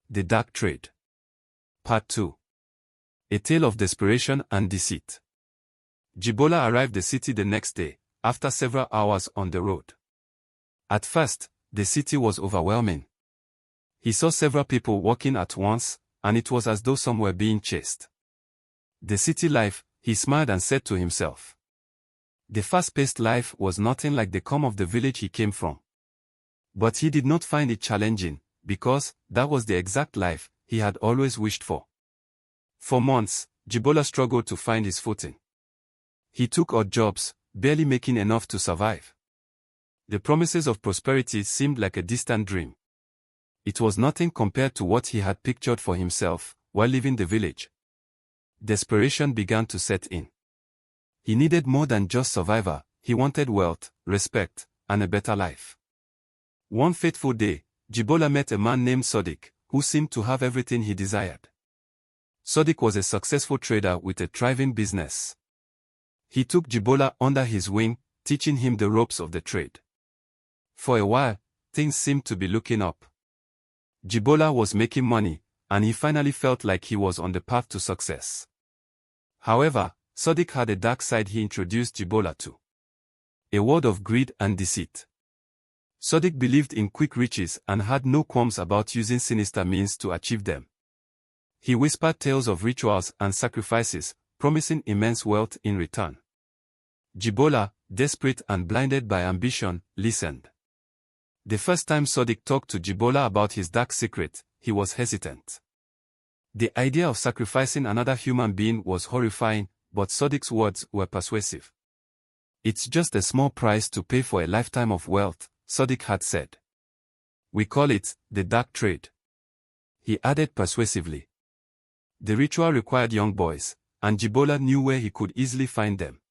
The Dark Trade. Part 2. A Tale of Desperation and Deceit. Jibola arrived the city the next day, after several hours on the road. At first, the city was overwhelming. He saw several people walking at once, and it was as though some were being chased. The city life, he smiled and said to himself. The fast-paced life was nothing like the calm of the village he came from. But he did not find it challenging, because that was the exact life he had always wished for. For months, Jibola struggled to find his footing. He took odd jobs, barely making enough to survive. The promises of prosperity seemed like a distant dream. It was nothing compared to what he had pictured for himself while leaving the village. Desperation began to set in. He needed more than just survival, he wanted wealth, respect, and a better life. One fateful day, Jibola met a man named Sodiq, who seemed to have everything he desired. Sodiq was a successful trader with a thriving business. He took Jibola under his wing, teaching him the ropes of the trade. For a while, things seemed to be looking up. Jibola was making money, and he finally felt like he was on the path to success. However, Sodiq had a dark side he introduced Jibola to. A world of greed and deceit. Sodiq believed in quick riches and had no qualms about using sinister means to achieve them. He whispered tales of rituals and sacrifices, promising immense wealth in return. Jibola, desperate and blinded by ambition, listened. The first time Sodiq talked to Jibola about his dark secret, he was hesitant. The idea of sacrificing another human being was horrifying, but Sodiq's words were persuasive. It's just a small price to pay for a lifetime of wealth, Sodiq had said. We call it the dark trade. He added persuasively. The ritual required young boys, and Jibola knew where he could easily find them.